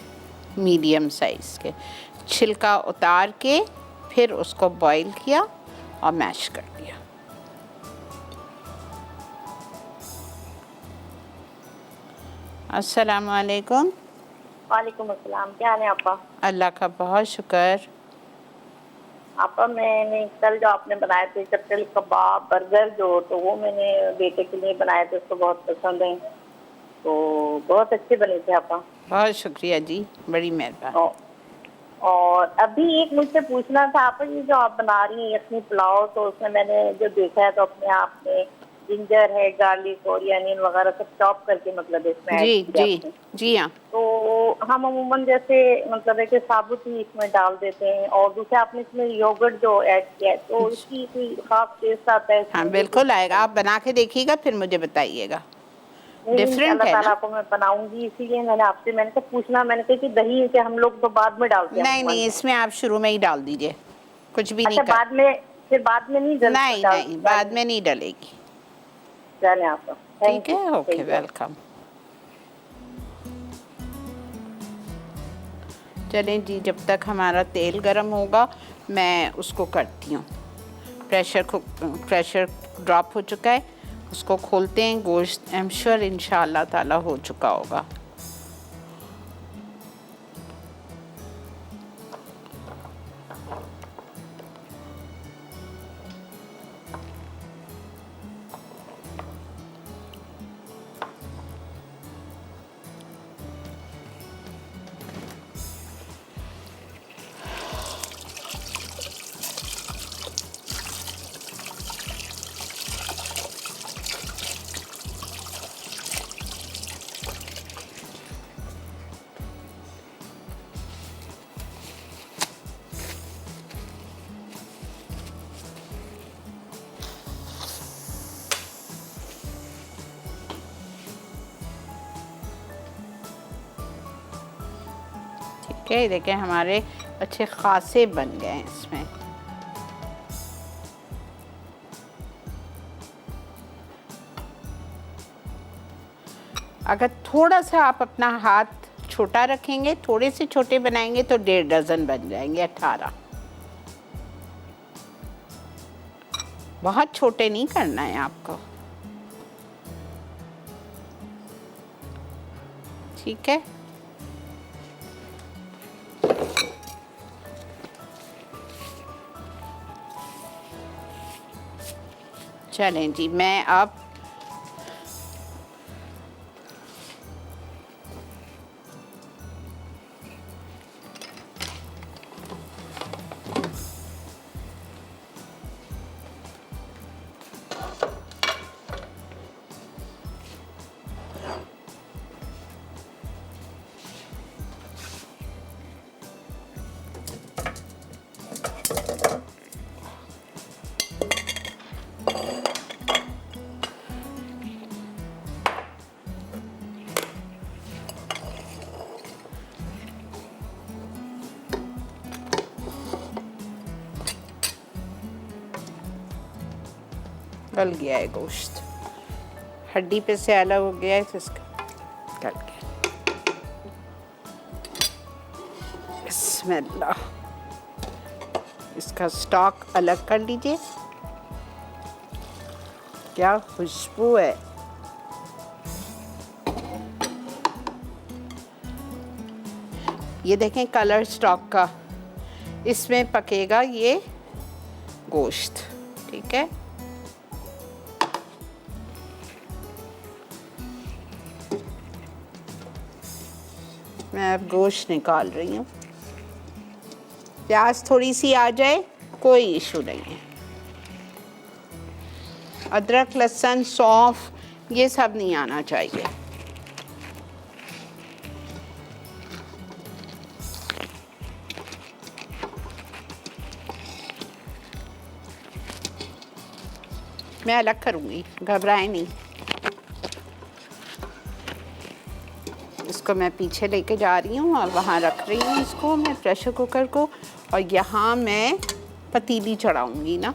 मीडियम साइज़ के, छिलका उतार के फिर उसको बॉईल किया और मैश कर दिया। अस्सलाम वालेकुम। वालेकुम अस्सलाम। क्या हाल है आपा? अल्लाह का बहुत शुक्र। आपा मैंने कल जो आपने बनाए थे चटल कबाब बर्गर जो, तो वो मैंने बेटे के लिए बनाए थे, उसको बहुत पसंद है, तो बहुत अच्छे बने थे आपा। बहुत शुक्रिया जी, बड़ी मेहरबानी। और अभी एक मुझसे पूछना था आपा, ये जो आप बना रही हैं यखनी पुलाव, तो उसमें मैंने जो देखा है तो अपने आप में जिंजर है, गार्लिक और अनियन वगैरह सब चॉप करके मतलब इसमें जी ऐड किया जी आपने। जी हाँ। तो हम अमूमन जैसे मतलब है कि साबुत ही इसमें डाल देते हैं, और दूसरा आपने इसमें योगर्ट जो ऐड किया है तो उसकी कोई खास टेस्ट आता है? हाँ बिल्कुल आएगा, आप बना के देखिएगा फिर मुझे बताइएगा। नहीं, डिफरेंट अल्लाह है ताला ना? को मैं बनाऊंगी, इसीलिए मैंने आपसे मैंने कहा पूछना, मैंने कहा कि दही के हम लोग तो बाद में डालते हैं। नहीं नहीं, इसमें आप शुरू में ही डाल दीजिए, कुछ भी अच्छा, नहीं कर। बाद में फिर बाद में नहीं नहीं नहीं, बाद में नहीं डलेगी। चलें आप। ठीक है, ओके, वेलकम। चलें जी, जब तक हमारा तेल गरम होगा मैं उसको करती हूँ। प्रेशर ड्रॉप हो चुका है, उसको खोलते हैं। गोश्त आई एम श्योर इंशाअल्लाह ताला हो चुका होगा। ठीक है, देखिए हमारे अच्छे खासे बन गए हैं इसमें। अगर थोड़ा सा आप अपना हाथ छोटा रखेंगे, थोड़े से छोटे बनाएंगे तो 1.5 डज़न बन जाएंगे, 18। बहुत छोटे नहीं करना है आपको, ठीक है। चलें जी, मैं अब गल गया है गोश्त, हड्डी पे से अलग हो गया है तो इसका गल गया। बिस्मिल्लाह, इसका स्टॉक अलग कर लीजिए। क्या खुशबू है, ये देखें कलर स्टॉक का, इसमें पकेगा ये गोश्त, ठीक है। मैं अब गोश्त निकाल रही हूँ। प्याज थोड़ी सी आ जाए कोई इशू नहीं है। अदरक, लहसुन, सौंफ ये सब नहीं आना चाहिए। मैं अलग करूँगी, घबराए नहीं। इसको मैं पीछे लेके जा रही हूँ और वहाँ रख रही हूँ इसको मैं प्रेशर कुकर को, और यहाँ मैं पतीली चढ़ाऊँगी ना।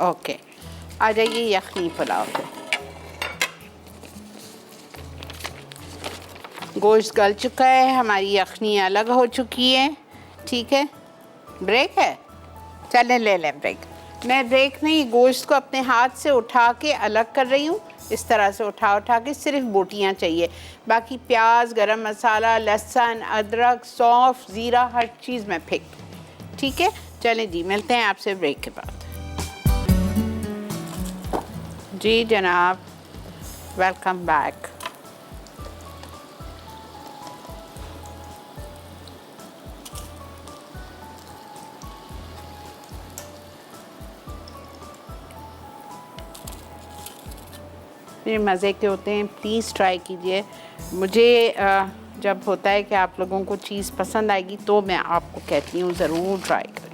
ओके, आ जाइए यखनी पुलाव पे। गोश्त गल चुका है, हमारी यखनी अलग हो चुकी है, ठीक है। ब्रेक है, चलें ले लें ब्रेक। मैं ब्रेक नहीं, गोश्त को अपने हाथ से उठा के अलग कर रही हूँ। इस तरह से उठा उठा के सिर्फ बोटियाँ चाहिए, बाकी प्याज, गरम मसाला, लहसुन, अदरक, सौंफ, ज़ीरा हर चीज़ मैं फेंक, ठीक है। चलें जी, मिलते हैं आपसे ब्रेक के बाद। जी जनाब, वेलकम बैक। ये मज़े के होते हैं, प्लीज़ ट्राई कीजिए। मुझे जब होता है कि आप लोगों को चीज़ पसंद आएगी तो मैं आपको कहती हूँ ज़रूर ट्राई करें।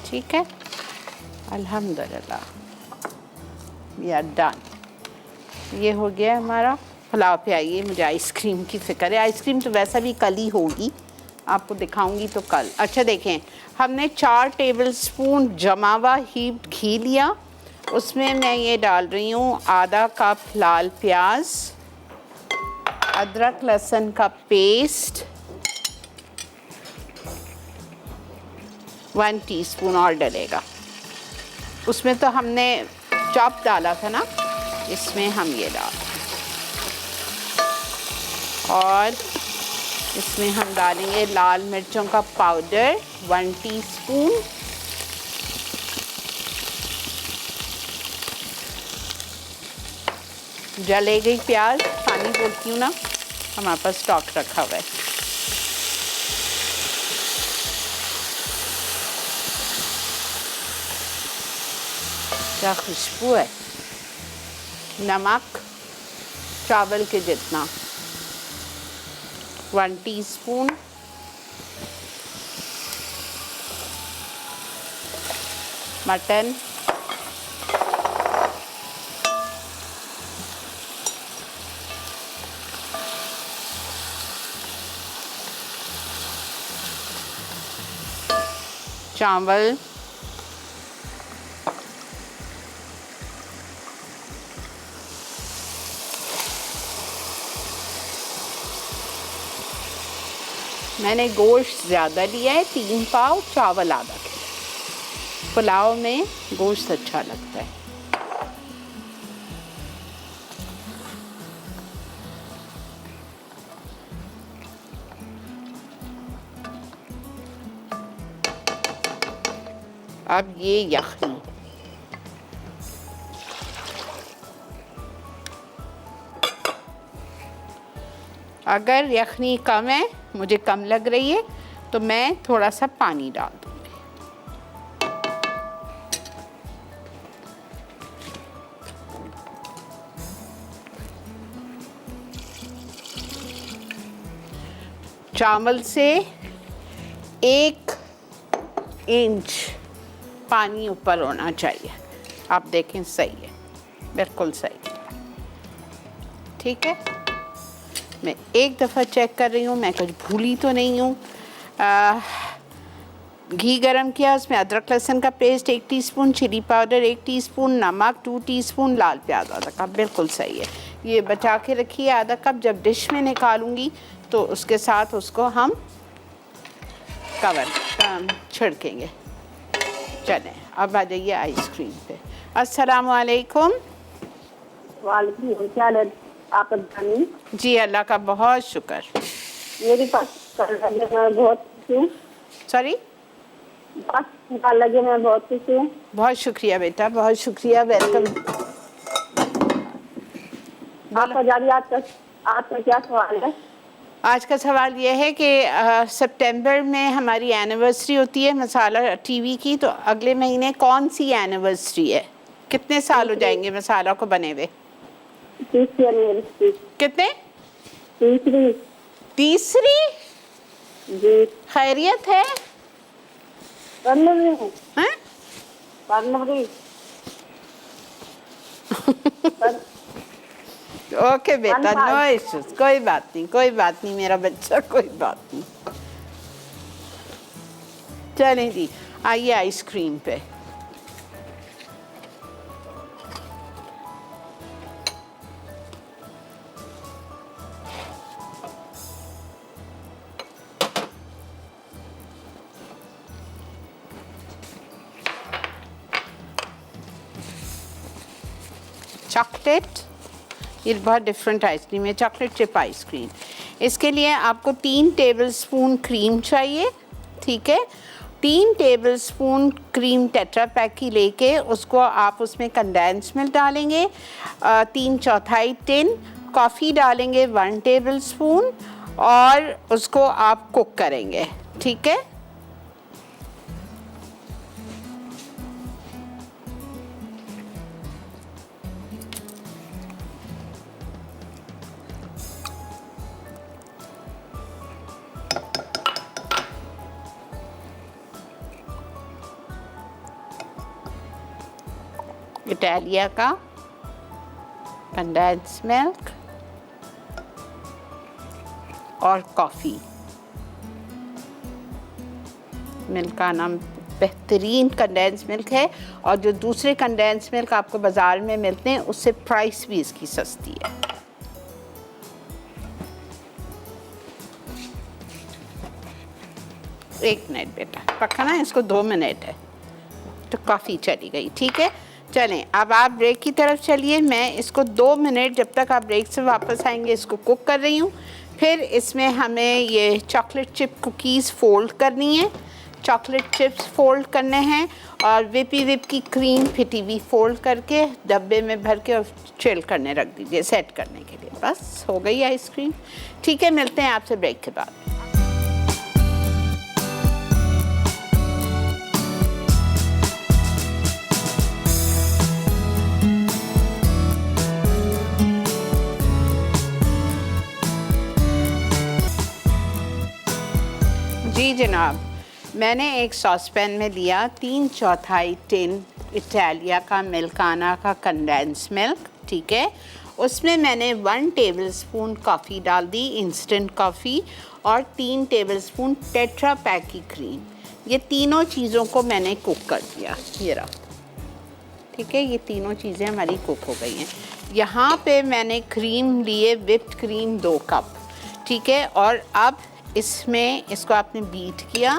ठीक है, अल्हम्दुलिल्लाह वी आर डन। ये हो गया हमारा पुलाव। पे आइए, मुझे आइसक्रीम की फ़िक्र है। आइसक्रीम तो वैसा भी कल ही होगी, आपको दिखाऊंगी तो कल। अच्छा देखें, हमने 4 टेबलस्पून जमा हुआ हीप्ड घी लिया, उसमें मैं ये डाल रही हूँ आधा कप लाल प्याज, अदरक लहसुन का पेस्ट, 1 टीस्पून और डलेगा। उसमें तो हमने चॉप डाला था ना, इसमें हम ये डाल, और इसमें हम डालेंगे लाल मिर्चों का पाउडर 1 टीस्पून, जले गई प्याज, पानी बोलती हूँ ना, हमारे पास स्टॉक रखा हुआ है। क्या खुशबू है। नमक चावल के जितना 1 टीस्पून, मटन, चावल, मैंने गोश्त ज़्यादा लिया है, 3 पाव, चावल आधा किलो। पुलाव में गोश्त अच्छा लगता है। अब ये यखनी, अगर यखनी कम है, मुझे कम लग रही है, तो मैं थोड़ा सा पानी डाल दूँगी। चावल से 1 इंच पानी ऊपर होना चाहिए। आप देखें सही है, बिल्कुल सही। ठीक है, मैं एक दफ़ा चेक कर रही हूँ मैं कुछ भूली तो नहीं हूँ। घी गरम किया, उसमें अदरक लहसुन का paste 1 teaspoon, chilli powder 1 teaspoon, नमक 2 टीस्पून, लाल प्याज आधा कप, बिल्कुल सही है। ये बचा के रखिए आधा कप। जब डिश में निकालूंगी तो उसके साथ उसको हम कवर छिड़केंगे। चलें अब आ जाइए आइसक्रीम पे। अस्सलाम वालेकुम। वालेकुम, क्या हाल है आप अब्बानी? जी अल्लाह का बहुत शुक्र। मेरे पास मैं बहुत खुश हूँ। सॉरी, बस लगे मैं बहुत खुश हूँ। बहुत शुक्रिया बेटा, बहुत शुक्रिया, वेलकम। आपका जारी आपका क्या सवाल है? आज का सवाल ये है कि सितंबर में हमारी एनिवर्सरी होती है मसाला टीवी की, तो अगले महीने कौन सी एनिवर्सरी है? कितने साल हो जाएंगे मसाला को बने हुए? कितने? तीसरी? जी। खैरियत है? हैं? ओके बेटा, नो इश्यूज, कोई बात नहीं, कोई बात नहीं मेरा बच्चा, कोई बात नहीं। चलें जी, आइए आइसक्रीम पे। चॉकलेट, ये बहुत डिफरेंट आइसक्रीम है, चॉकलेट चिप आइसक्रीम। इसके लिए आपको 3 टेबलस्पून क्रीम चाहिए। ठीक है, 3 टेबलस्पून क्रीम टेट्रा पैक की लेके उसको आप उसमें कंडेंस मिल्क डालेंगे 3/4 टिन, कॉफ़ी डालेंगे 1 टेबलस्पून और उसको आप कुक करेंगे। ठीक है, इटालिया का कंडेंस मिल्क और कॉफ़ी। मिल्क का नाम बेहतरीन कंडेंस मिल्क है और जो दूसरे कंडेंस मिल्क आपको बाज़ार में मिलते हैं उससे प्राइस भी इसकी सस्ती है। एक मिनट बेटा, पकाना है इसको, 2 मिनट है तो कॉफ़ी चली गई। ठीक है, चलें अब आप ब्रेक की तरफ चलिए। मैं इसको 2 मिनट, जब तक आप ब्रेक से वापस आएंगे, इसको कुक कर रही हूँ। फिर इसमें हमें ये चॉकलेट चिप कुकीज़ फोल्ड करनी है, चॉकलेट चिप्स फोल्ड करने हैं और विप की क्रीम फिटी हुई फोल्ड करके डब्बे में भर के और चिल करने रख दीजिए सेट करने के लिए। बस हो गई आइसक्रीम। ठीक है, मिलते हैं आपसे ब्रेक के बाद। जी जनाब, मैंने एक सॉस पैन में लिया 3/4 टिन इटालिया का मिल्काना का कंडेंस मिल्क। ठीक है, उसमें मैंने 1 टेबलस्पून कॉफ़ी डाल दी, इंस्टेंट कॉफ़ी, और 3 टेबलस्पून टेट्रा पैक की क्रीम। ये तीनों चीज़ों को मैंने कुक कर दिया। ये रहा, ठीक है, ये तीनों चीज़ें हमारी कुक हो गई हैं। यहाँ पे मैंने क्रीम लिए, विप्ड क्रीम 2 कप। ठीक है, और अब इसमें इसको आपने बीट किया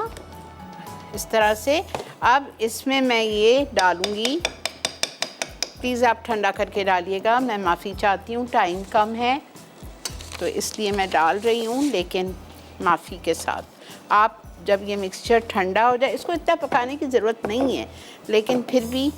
इस तरह से। अब इसमें मैं ये डालूँगी, प्लीज़ आप ठंडा करके डालिएगा, मैं माफ़ी चाहती हूँ टाइम कम है तो इसलिए मैं डाल रही हूँ, लेकिन माफ़ी के साथ। आप जब ये मिक्सचर ठंडा हो जाए, इसको इतना पकाने की ज़रूरत नहीं है, लेकिन फिर भी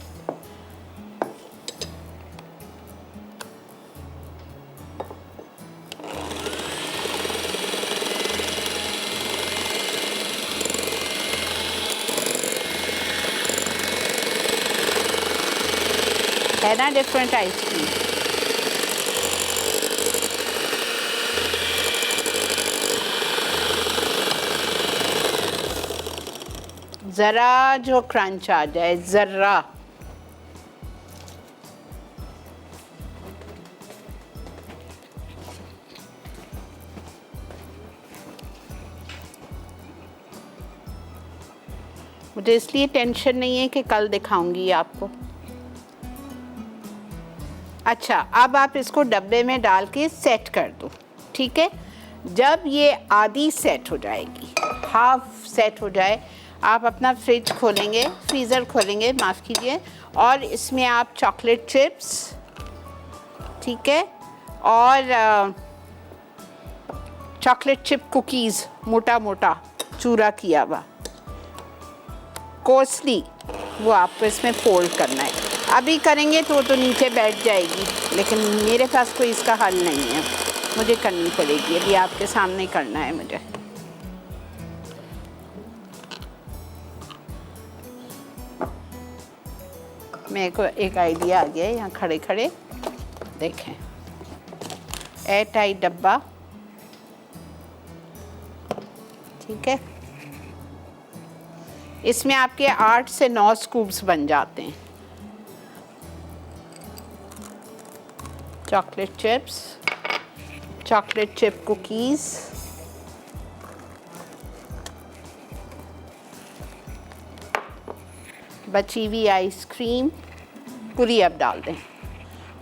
है ना डिफरेंट आइसक्रीम। ज़रा जो क्रंच आ जाए, ज़रा। मुझे इसलिए टेंशन नहीं है कि कल दिखाऊंगी आपको। अच्छा, अब आप इसको डब्बे में डाल के सेट कर दो, ठीक है। जब ये आधी सेट हो जाएगी, हाफ सेट हो जाए, आप अपना फ्रिज खोलेंगे, फ्रीज़र खोलेंगे, माफ़ कीजिए, और इसमें आप चॉकलेट चिप्स, ठीक है, और चॉकलेट चिप कुकीज़ मोटा मोटा चूरा किया हुआ, कोसली, वो आपको इसमें फोल्ड करना है। अभी करेंगे तो नीचे बैठ जाएगी, लेकिन मेरे पास कोई इसका हल नहीं है, मुझे करनी पड़ेगी। अभी आपके सामने करना है मुझे। मेरे को एक आइडिया आ गया है, यहाँ खड़े खड़े देखें, एयर टाइट डब्बा, ठीक है, इसमें आपके 8 से 9 स्कूप्स बन जाते हैं। Chocolate chips, chocolate chip cookies, बची हुई आइसक्रीम पूरी अब डाल दें,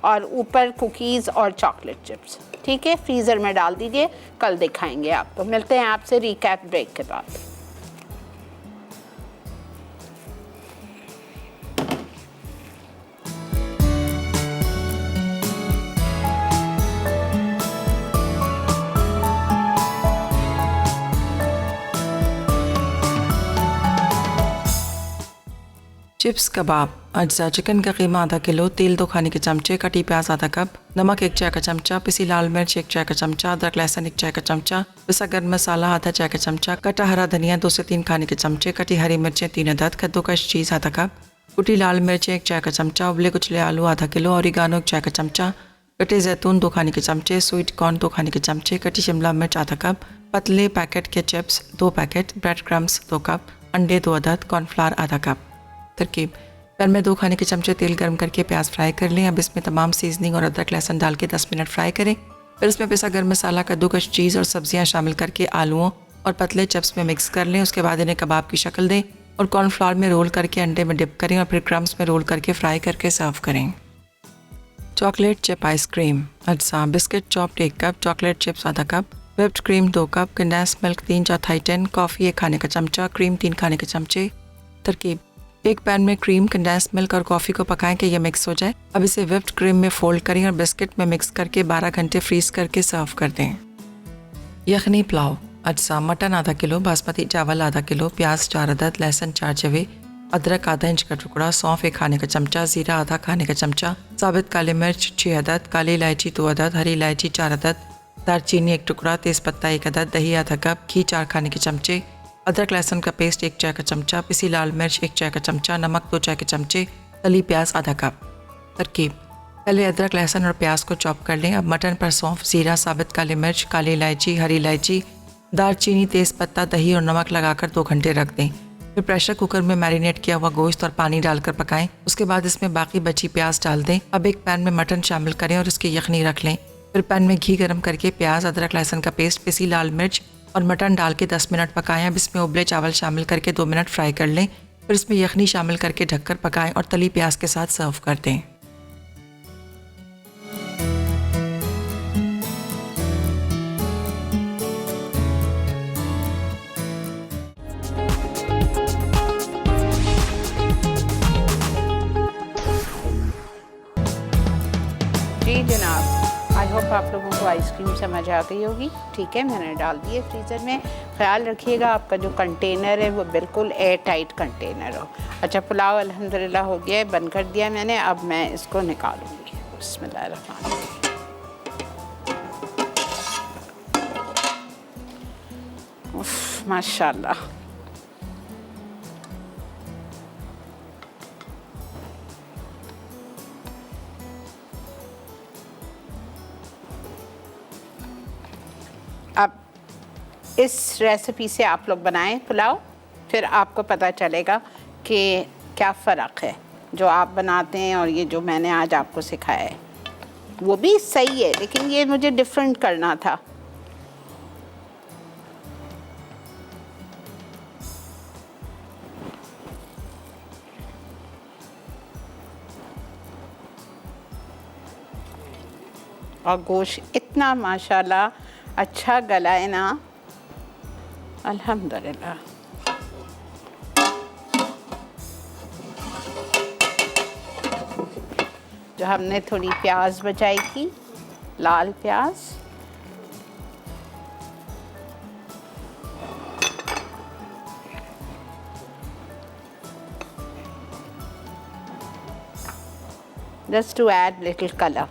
और ऊपर कुकीज़ और चॉकलेट चिप्स, ठीक है। फ्रीज़र में डाल दीजिए, कल दिखाएंगे आपको। मिलते हैं आपसे रिकैप ब्रेक के बाद। चिप्स कबाब अज्जा चिकन का कीमा आधा किलो, तेल 2 खाने के चमचे, कटी प्याज आधा कप, नमक 1 चाय का चमचा, पिसी लाल मिर्च 1 चाय का चमचा, अदरक लहसुन 1 चाय का चमचा, पिसा गर्म मसाला आधा चाय का चमचा, कटा हरा धनिया 2 से 3 खाने के चमचे, कटी हरी मिर्चें 3 अदद, कद्दूकस चीज़ आधा कप, कुटी लाल मिर्चें 1 चाय का चमचा, उबले कुचले आलू आधा किलो, ओरिगानो 1 चाय का चमचा, कटे जैतून 2 खाने के चमचे, स्वीट कॉर्न 2 खाने के चमचे, कटी शिमला मिर्च आधा कप, पतले पैकेट के chips 2 packet, bread crumbs 2 cup, अंडे 2 अदद, कॉर्नफ्लावर आधा कप। तरकीब: पैन में 2 खाने के चमचे तेल गर्म करके प्याज फ्राई कर लें। अब इसमें तमाम सीजनिंग और अदरक लहसुन डाल के 10 मिनट फ्राई करें। फिर इसमें पिसा गर्म मसाला, कद्दूकस चीज़ और सब्जियां शामिल करके आलूओं और पतले चिप्स में मिक्स कर लें। उसके बाद इन्हें कबाब की शक्ल दें और कॉर्नफ्लावर में रोल करके अंडे में डिप करें और फिर क्रम्स में रोल करके फ्राई करके सर्व करें। चॉकलेट चिप आइसक्रीम अज्जा: biscuit chopped 1 cup, chocolate chips आधा cup, whipped cream 2 cup, condense milk 3/4 tin, coffee 1 खाने का चमचा, क्रीम 3 खाने के चमचे। तरकीब: एक पैन में क्रीम, कंडेंस मिल्क और कॉफ़ी को पकाएं कि यह मिक्स हो जाए। अब इसे व्हिप्ड क्रीम में फोल्ड करें और बिस्किट में मिक्स करके 12 घंटे फ्रीज करके सर्व कर दें। यखनी पुलाव अज्जा: मटन आधा किलो, बासमती चावल आधा किलो, प्याज 4 अदद, लहसुन 4 जवे, अदरक आधा इंच का टुकड़ा, सौंफ 1 खाने का चमचा, जीरा आधा खाने का चमचा, साबित काली मिर्च 6 अदद, काली इलायची 2 अदद, हरी इलायची 4 अदद, दालचीनी 1 टुकड़ा, तेज़पत्ता 1 अदद, दही आधा कप, घी 4 खाने के चमचे, अदरक लहसुन का पेस्ट 1 चाय का चमचा, पिसी लाल मिर्च 1 चाय का चमचा, नमक 2 चाय के चमचे, तली प्याज आधा कप। तरकीब: पहले अदरक लहसुन और प्याज को चॉप कर लें। अब मटन पर सौंफ, जीरा, साबित काली मिर्च, काली इलायची, हरी इलायची, दालचीनी, तेज़पत्ता, दही और नमक लगाकर 2 घंटे रख दें। फिर प्रेशर कुकर में मैरिनेट किया हुआ गोश्त और पानी डालकर पकाएं। उसके बाद इसमें बाकी बची प्याज डाल दें। अब एक पैन में मटन शामिल करें और इसकी यखनी रख लें। फिर पैन में घी गर्म करके प्याज, अदरक लहसुन का पेस्ट, पिसी लाल मिर्च और मटन डाल के 10 मिनट पकाएं। अब इसमें उबले चावल शामिल करके 2 मिनट फ्राई कर लें। फिर इसमें यखनी शामिल करके ढककर पकाएं और तली प्याज के साथ सर्व कर दें। जी जनाब, आई होप आप लोगों को आइसक्रीम समझ आ गई होगी। ठीक है, मैंने डाल दिए फ्रीज़र में। ख्याल रखिएगा आपका जो कंटेनर है वो बिल्कुल एयर टाइट कंटेनर हो। अच्छा, पुलाव अल्हम्दुलिल्लाह हो गया है, बंद कर दिया मैंने। अब मैं इसको निकालूंगी। बिस्मिल्लाहिर्रहमानिर्रहीम। उफ़, माशाल्लाह। अब इस रेसिपी से आप लोग बनाएं पुलाव। फिर आपको पता चलेगा कि क्या फ़र्क है जो आप बनाते हैं और ये जो मैंने आज आपको सिखाया है। वो भी सही है, लेकिन ये मुझे डिफरेंट करना था। और गोश्त इतना माशाल्लाह अच्छा गला है ना, अल्हम्दुलिल्लाह। जो हमने थोड़ी प्याज बचाई थी, लाल प्याज, just to add little color.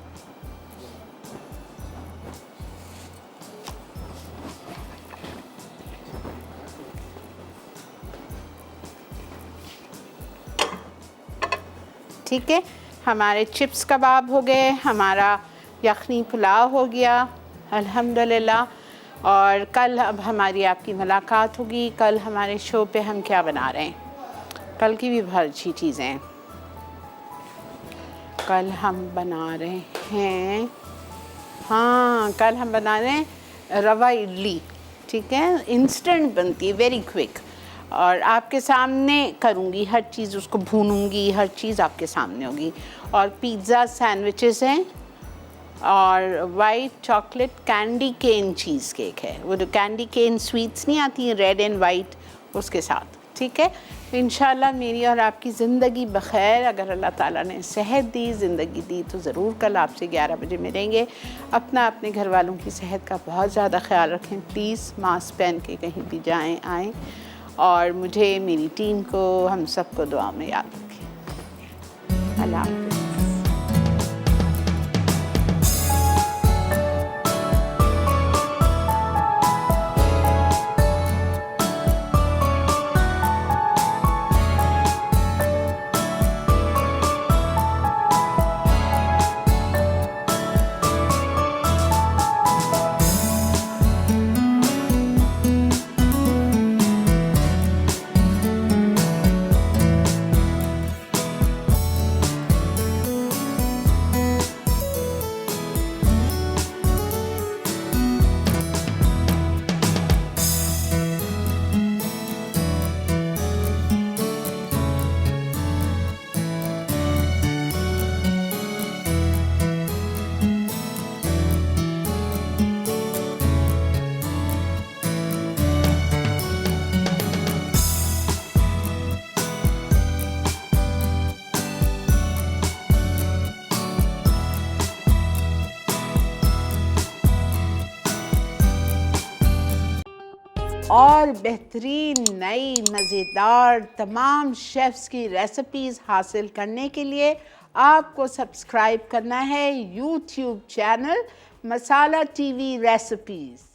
ठीक है, हमारे चिप्स कबाब हो गए, हमारा यखनी पुलाव हो गया अल्हम्दुलिल्लाह। और कल अब हमारी आपकी मुलाकात होगी। कल हमारे शो पे हम क्या बना रहे हैं, कल की भी बहुत अच्छी चीज़ें हैं। कल हम बना रहे हैं, हाँ कल हम बना रहे हैं रवा इडली। ठीक है, इंस्टेंट बनती है, वेरी क्विक, और आपके सामने करूँगी हर चीज़, उसको भूनूंगी, हर चीज़ आपके सामने होगी। और पिज़्ज़ा सैंडविचेस हैं और वाइट चॉकलेट कैंडी केन चीज़ केक है, वो जो कैंडी केन स्वीट्स नहीं आती हैं रेड एंड वाइट, उसके साथ। ठीक है, इंशाल्लाह मेरी और आपकी ज़िंदगी बखैर, अगर अल्लाह ताला ने सेहत दी, ज़िंदगी दी, तो ज़रूर कल आपसे 11 बजे मिलेंगे। अपना अपने घर वालों की सेहत का बहुत ज़्यादा ख्याल रखें प्लीज़, मास्क पहन के कहीं भी जाएँ आएँ, और मुझे, मेरी टीम को, हम सबको दुआ में याद रखें। अल्लाह हाफ़िज़। और बेहतरीन नई मज़ेदार तमाम शेफ़्स की रेसिपीज़ हासिल करने के लिए आपको सब्सक्राइब करना है यूट्यूब चैनल मसाला टीवी रेसिपीज़।